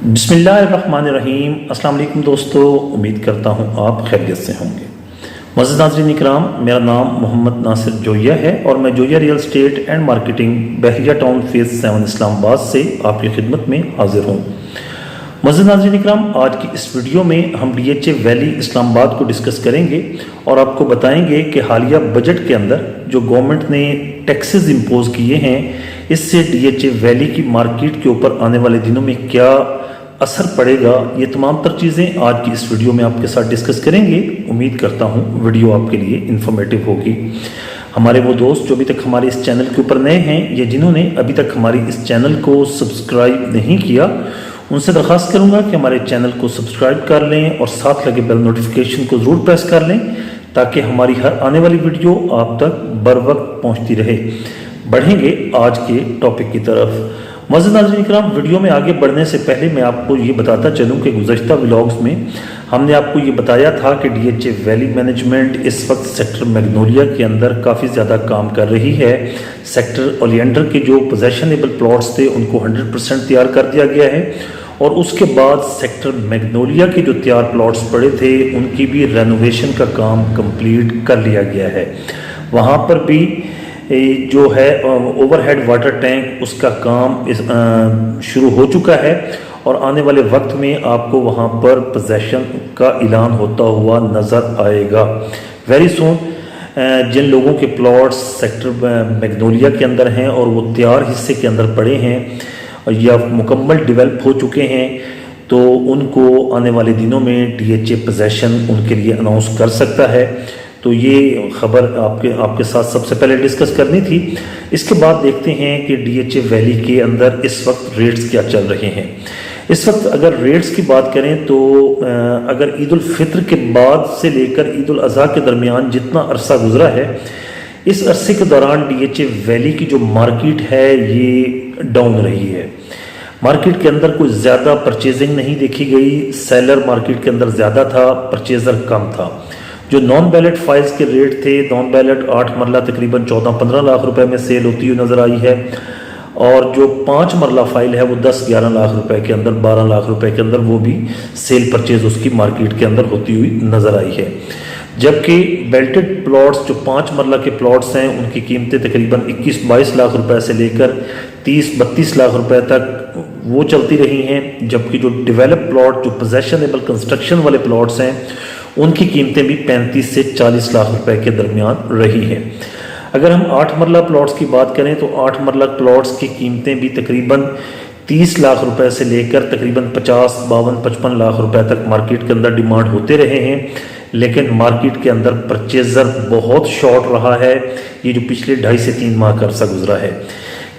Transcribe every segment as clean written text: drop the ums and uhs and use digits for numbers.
बिस्मिल्लाहिर्रहमानिर्रहीम। अस्सलाम वालेकुम दोस्तों, उम्मीद करता हूँ आप खैरियत से होंगे। मज़ीद नाज़रीन इकराम, मेरा नाम मोहम्मद नासिर जोया है और मैं Zoya real estate and marketing Bahria town phase 7 Islamabad से आपकी खिदमत में हाजिर हूँ। मज़ीद नाज़रीन इकराम, आज की इस वीडियो में हम DHA वैली इस्लामाबाद को डिस्कस करेंगे और आपको बताएंगे कि हालिया बजट के अंदर जो गवर्नमेंट ने टैक्सेस इम्पोज किए हैं, इससे DHA वैली की मार्केट के ऊपर आने वाले दिनों में क्या असर पड़ेगा, ये तमाम तर चीज़ें आज की इस वीडियो में आपके साथ डिस्कस करेंगे। उम्मीद करता हूँ वीडियो आपके लिए इन्फॉर्मेटिव होगी। हमारे वो दोस्त जो अभी तक हमारे इस चैनल के ऊपर नए हैं या जिन्होंने अभी तक हमारी इस चैनल को सब्सक्राइब नहीं किया, उनसे दरख्वास्त करूँगा कि हमारे चैनल को सब्सक्राइब कर लें और साथ लगे बेल नोटिफिकेशन को ज़रूर प्रेस कर लें ताकि हमारी हर आने वाली वीडियो आप तक बर वक्त पहुँचती रहे। बढ़ेंगे आज के टॉपिक की तरफ। मज़ीद नाज़रीन इकराम, वीडियो में आगे बढ़ने से पहले मैं आपको ये बताता चलूँ कि गुज़श्ता व्लॉग्स में हमने आपको ये बताया था कि DHA वैली मैनेजमेंट इस वक्त सेक्टर मैग्नोलिया के अंदर काफ़ी ज़्यादा काम कर रही है। सेक्टर ओलियंडर के जो पोजेशनेबल प्लॉट्स थे उनको 100% तैयार कर दिया गया है और उसके बाद सेक्टर मैग्नोलिया के जो तैयार प्लॉट्स पड़े थे उनकी भी रेनोवेशन का काम कंप्लीट कर लिया गया है। वहाँ पर भी जो है ओवरहेड वाटर टैंक उसका काम शुरू हो चुका है और आने वाले वक्त में आपको वहाँ पर पोजेशन का ऐलान होता हुआ नज़र आएगा वेरी सून। जिन लोगों के प्लॉट्स सेक्टर मैग्नोलिया के अंदर हैं और वो तैयार हिस्से के अंदर पड़े हैं या मुकम्मल डेवलप हो चुके हैं, तो उनको आने वाले दिनों में DHA पोजेशन उनके लिए अनाउंस कर सकता है। तो ये खबर आपके साथ सबसे पहले डिस्कस करनी थी। इसके बाद देखते हैं कि DHA वैली के अंदर इस वक्त रेट्स क्या चल रहे हैं। इस वक्त अगर रेट्स की बात करें तो अगर ईद उल फित्र के बाद से लेकर ईद उल अज़हा के दरमियान जितना अरसा गुजरा है, इस अरसे के दौरान DHA वैली की जो मार्केट है ये डाउन रही है। मार्केट के अंदर कोई ज़्यादा परचेजिंग नहीं देखी गई। सेलर मार्केट के अंदर ज़्यादा था, परचेज़र कम था। जो नॉन बैलेट फाइल्स के रेट थे, नॉन बैलेट 8 मरला तकरीबन 14-15 लाख रुपए में सेल होती हुई नज़र आई है और जो 5 मरला फाइल है वो 10-11 लाख रुपए के अंदर, 12 लाख रुपए के अंदर वो भी सेल परचेज उसकी मार्केट के अंदर होती हुई नज़र आई है। जबकि बेल्टेड प्लॉट्स जो 5 मरला के प्लॉट्स हैं उनकी कीमतें तकरीबन 21-22 लाख रुपए से लेकर 30-32 लाख रुपए तक वो चलती रही हैं। जबकि जो डेवलप प्लॉट, जो पोजेशनेबल कंस्ट्रक्शन वाले प्लॉट्स हैं, उनकी कीमतें भी 35 से 40 लाख रुपए के दरमियान रही हैं। अगर हम 8 मरला प्लॉट्स की बात करें तो 8 मरला प्लॉट्स की कीमतें भी तकरीबन 30 लाख रुपए से लेकर तकरीबन 50, 52, 55 लाख रुपए तक मार्केट के अंदर डिमांड होते रहे हैं। लेकिन मार्केट के अंदर परचेजर बहुत शॉर्ट रहा है ये जो पिछले 2.5 से 3 माह का अरसा गुजरा है।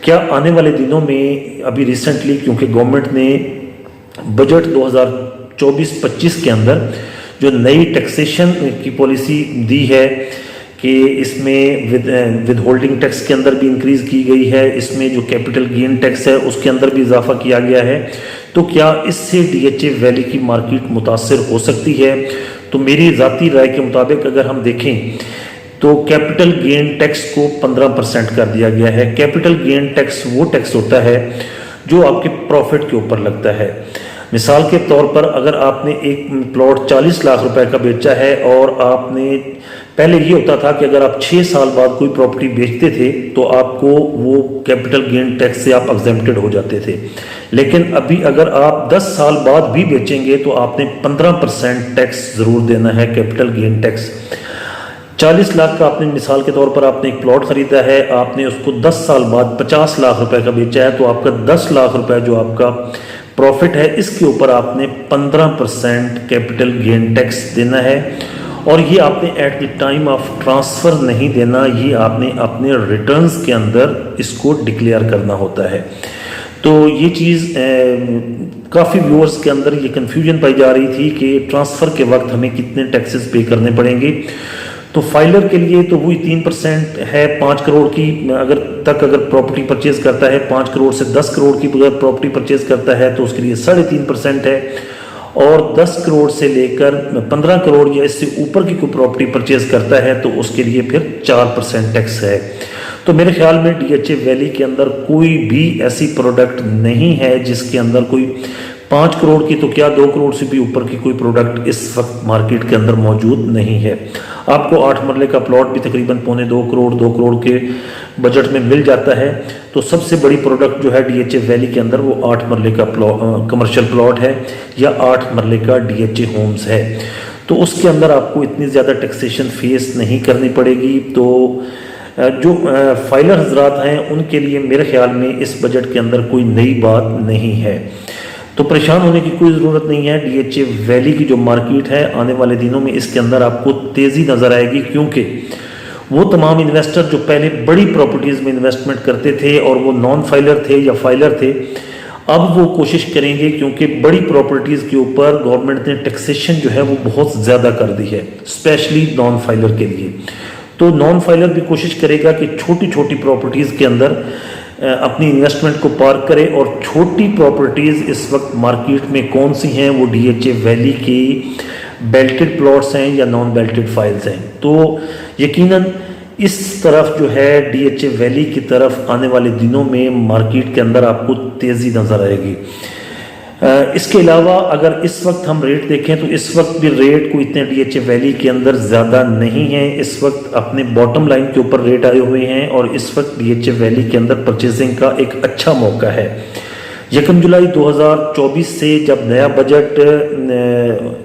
क्या आने वाले दिनों में अभी रिसेंटली, क्योंकि गवर्नमेंट ने बजट 2024-25 के अंदर जो नई टैक्सेशन की पॉलिसी दी है कि इसमें विद होल्डिंग टैक्स के अंदर भी इंक्रीज़ की गई है, इसमें जो कैपिटल गेन टैक्स है उसके अंदर भी इजाफा किया गया है, तो क्या इससे DHA वैली की मार्केट मुतासर हो सकती है? तो मेरी ज़ाती राय के मुताबिक अगर हम देखें तो कैपिटल गेन टैक्स को 15% कर दिया गया है। कैपिटल गेन टैक्स वो टैक्स होता है जो आपके प्रॉफिट के ऊपर लगता है। मिसाल के तौर पर अगर आपने एक प्लॉट 40 लाख रुपए का बेचा है और आपने, पहले ये होता था कि अगर आप 6 साल बाद कोई प्रॉपर्टी बेचते थे तो आपको वो कैपिटल गेन टैक्स से आप एग्जेम्प्टेड हो जाते थे। लेकिन अभी अगर आप 10 साल बाद भी बेचेंगे तो आपने 15% टैक्स ज़रूर देना है, कैपिटल गेन टैक्स। 40 लाख का आपने, मिसाल के तौर पर आपने एक प्लॉट खरीदा है, आपने उसको 10 साल बाद 50 लाख रुपए का बेचा है, तो आपका 10 लाख रुपए जो आपका प्रॉफिट है इसके ऊपर आपने 15% कैपिटल गेन टैक्स देना है। और ये आपने at the time of transfer नहीं देना, ये आपने अपने रिटर्न्स के अंदर इसको डिक्लेयर करना होता है। तो ये चीज़ काफ़ी व्यूअर्स के अंदर ये कन्फ्यूजन पाई जा रही थी कि ट्रांसफ़र के वक्त हमें कितने टैक्सेस पे करने पड़ेंगे। तो फाइलर के लिए तो वही 3% है। 5 करोड़ की अगर प्रॉपर्टी परचेज करता है, 5 करोड़ से 10 करोड़ की अगर प्रॉपर्टी परचेज करता है तो उसके लिए 3.5% है। और 10 करोड़ से लेकर 15 करोड़ या इससे ऊपर की कोई प्रॉपर्टी परचेज करता है तो उसके लिए फिर 4% टैक्स है। तो मेरे ख्याल में DHA वैली के अंदर कोई भी ऐसी प्रोडक्ट नहीं है जिसके अंदर कोई 5 करोड़ की तो क्या 2 करोड़ से भी ऊपर की कोई प्रोडक्ट इस वक्त मार्केट के अंदर मौजूद नहीं है। आपको 8 मरले का प्लॉट भी तकरीबन 2 करोड़ के बजट में मिल जाता है। तो सबसे बड़ी प्रोडक्ट जो है DHA वैली के अंदर वो 8 मरले का कमर्शियल प्लॉट है या 8 मरले का DHA होम्स है। तो उसके अंदर आपको इतनी ज़्यादा टैक्सेशन फेस नहीं करनी पड़ेगी। तो जो फाइलर हजरात हैं उनके लिए मेरे ख्याल में इस बजट के अंदर कोई नई बात नहीं है, तो परेशान होने की कोई ज़रूरत नहीं है। DHA वैली की जो मार्केट है आने वाले दिनों में इसके अंदर आपको तेज़ी नज़र आएगी, क्योंकि वो तमाम इन्वेस्टर जो पहले बड़ी प्रॉपर्टीज़ में इन्वेस्टमेंट करते थे और वो नॉन फाइलर थे या फाइलर थे, अब वो कोशिश करेंगे, क्योंकि बड़ी प्रॉपर्टीज़ के ऊपर गवर्नमेंट ने टैक्सेशन जो है वो बहुत ज़्यादा कर दी है, स्पेशली नॉन फाइलर के लिए। तो नॉन फाइलर भी कोशिश करेगा कि छोटी छोटी प्रॉपर्टीज़ के अंदर अपनी इन्वेस्टमेंट को पार्क करे, और छोटी प्रॉपर्टीज़ इस वक्त मार्केट में कौन सी हैं, वो DHA वैली की बेल्टेड प्लॉट्स हैं या नॉन बेल्टेड फाइल्स हैं। तो यकीनन इस तरफ जो है DHA वैली की तरफ आने वाले दिनों में मार्केट के अंदर आपको तेज़ी नज़र आएगी। इसके अलावा अगर इस वक्त हम रेट देखें तो इस वक्त भी रेट को इतने DHA वैली के अंदर ज़्यादा नहीं है। इस वक्त अपने बॉटम लाइन के ऊपर रेट आए हुए हैं और इस वक्त DHA वैली के अंदर परचेजिंग का एक अच्छा मौका है। 1 जुलाई 2024 से जब नया बजट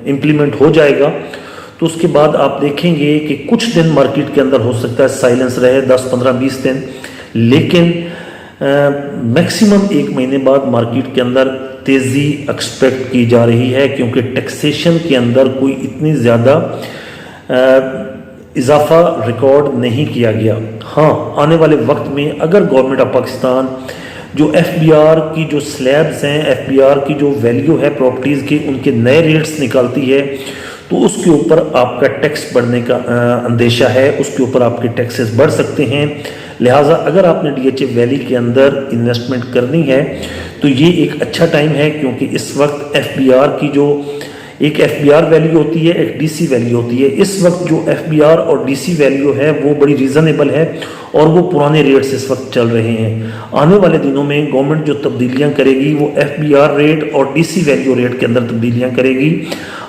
इम्प्लीमेंट हो जाएगा तो उसके बाद आप देखेंगे कि कुछ दिन मार्केट के अंदर हो सकता है साइलेंस रहे, 10, 15, 20 दिन, लेकिन मैक्सिमम 1 महीने बाद मार्केट के अंदर तेज़ी एक्सपेक्ट की जा रही है, क्योंकि टैक्सेशन के अंदर कोई इतनी ज़्यादा इजाफा रिकॉर्ड नहीं किया गया। हाँ, आने वाले वक्त में अगर गवर्नमेंट ऑफ पाकिस्तान जो FBR की जो स्लैब्स हैं, FBR की जो वैल्यू है प्रॉपर्टीज़ की, उनके नए रेट्स निकालती है, तो उसके ऊपर आपका टैक्स बढ़ने का अंदेशा है, उसके ऊपर आपके टैक्सेस बढ़ सकते हैं। लिहाजा अगर आपने DHA वैली के अंदर इन्वेस्टमेंट करनी है तो ये एक अच्छा टाइम है, क्योंकि इस वक्त FBR की जो एक FBR वैल्यू होती है, एक DC वैल्यू होती है। इस वक्त जो FBR और DC वैल्यू है वो बड़ी रीज़नेबल है और वो पुराने रेट से इस वक्त चल रहे हैं। आने वाले दिनों में गवर्नमेंट जो तब्दीलियां करेगी वो FBR रेट और DC वैल्यू रेट के अंदर तब्दीलियां करेगी।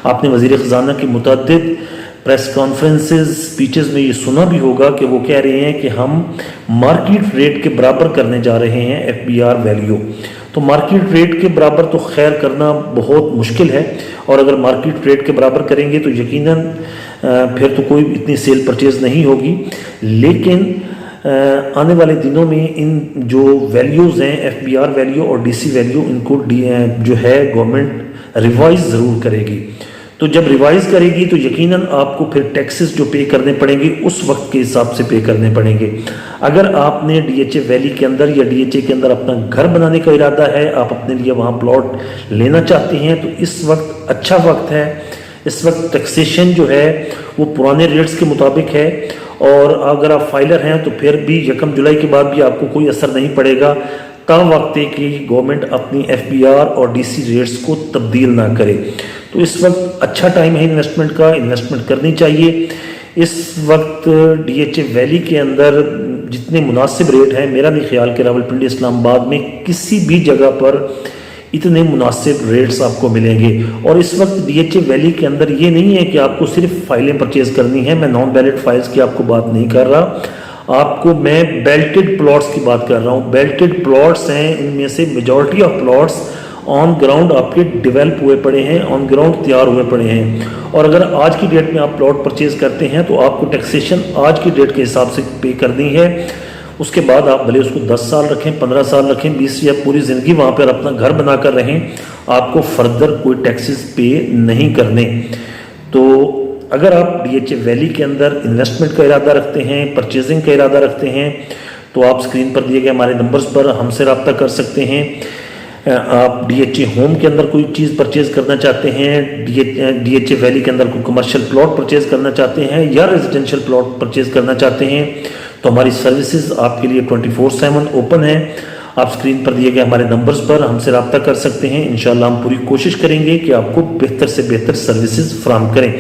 आपने वज़ीर ख़ज़ाना की मुतअद्दिद प्रेस कॉन्फ्रेंसेस, स्पीचेस में ये सुना भी होगा कि वो कह रहे हैं कि हम मार्केट रेट के बराबर करने जा रहे हैं FBR वैल्यू। तो मार्केट रेट के बराबर तो खैर करना बहुत मुश्किल है, और अगर मार्केट रेट के बराबर करेंगे तो यकीनन फिर तो कोई इतनी सेल परचेज नहीं होगी। लेकिन आने वाले दिनों में इन जो वैल्यूज़ हैं FBR वैल्यू और DC वैल्यू, इनको जो है गवर्नमेंट रिवाइज ज़रूर करेगी। तो जब रिवाइज करेगी तो यकीनन आपको फिर टैक्सेस जो पे करने पड़ेंगे उस वक्त के हिसाब से पे करने पड़ेंगे। अगर आपने DHA वैली के अंदर या DHA के अंदर अपना घर बनाने का इरादा है, आप अपने लिए वहाँ प्लॉट लेना चाहते हैं, तो इस वक्त अच्छा वक्त है। इस वक्त टैक्सेशन जो है वो पुराने रेट्स के मुताबिक है, और अगर आप फाइलर हैं तो फिर भी 1 जुलाई के बाद भी आपको कोई असर नहीं पड़ेगा, तब वक्त है कि गवर्नमेंट अपनी FBR और DC रेट्स को तब्दील ना करे। तो इस वक्त अच्छा टाइम है इन्वेस्टमेंट का, इन्वेस्टमेंट करनी चाहिए। इस वक्त DHA वैली के अंदर जितने मुनासिब रेट हैं, मेरा नहीं ख्याल कि रावलपिंडी इस्लामाबाद में किसी भी जगह पर इतने मुनासिब रेट्स आपको मिलेंगे। और इस वक्त DHA वैली के अंदर ये नहीं है कि आपको सिर्फ फाइलें परचेज करनी है। मैं नॉन बैलेट फाइल्स की आपको बात नहीं कर रहा, आपको मैं बेल्टेड प्लॉट्स की बात कर रहा हूँ। बेल्टेड प्लॉट्स हैं, इनमें से majority of plots on ground आपके डेवलप हुए पड़े हैं, ऑन ग्राउंड तैयार हुए पड़े हैं। और अगर आज की डेट में आप प्लॉट परचेज करते हैं तो आपको टैक्सेशन आज की डेट के हिसाब से पे करनी है। उसके बाद आप भले उसको 10 साल रखें, 15 साल रखें, 20 या पूरी ज़िंदगी वहाँ पर अपना घर बना कर रहें, आपको फर्दर कोई टैक्सेस पे नहीं करने। तो अगर आप DHA वैली के अंदर इन्वेस्टमेंट का इरादा रखते हैं, परचेजिंग का इरादा रखते हैं, तो आप स्क्रीन पर दिए गए हमारे नंबर्स पर हमसे रब्ता कर सकते हैं। आप DHA होम के अंदर कोई चीज़ परचेज करना चाहते हैं, DHA वैली के अंदर कोई कमर्शियल प्लॉट परचेज करना चाहते हैं या रेजिडेंशियल प्लॉट परचेज करना चाहते हैं, तो हमारी सर्विसेज आपके लिए 24/7 ओपन है। आप स्क्रीन पर दिए गए हमारे नंबर्स पर हमसे रब्ता कर सकते हैं। इंशाल्लाह हम पूरी कोशिश करेंगे कि आपको बेहतर से बेहतर सर्विसेज फराहम करें।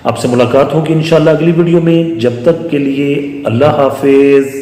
आपसे मुलाकात होगी इंशाल्लाह अगली वीडियो में। जब तक के लिए अल्लाह हाफिज़।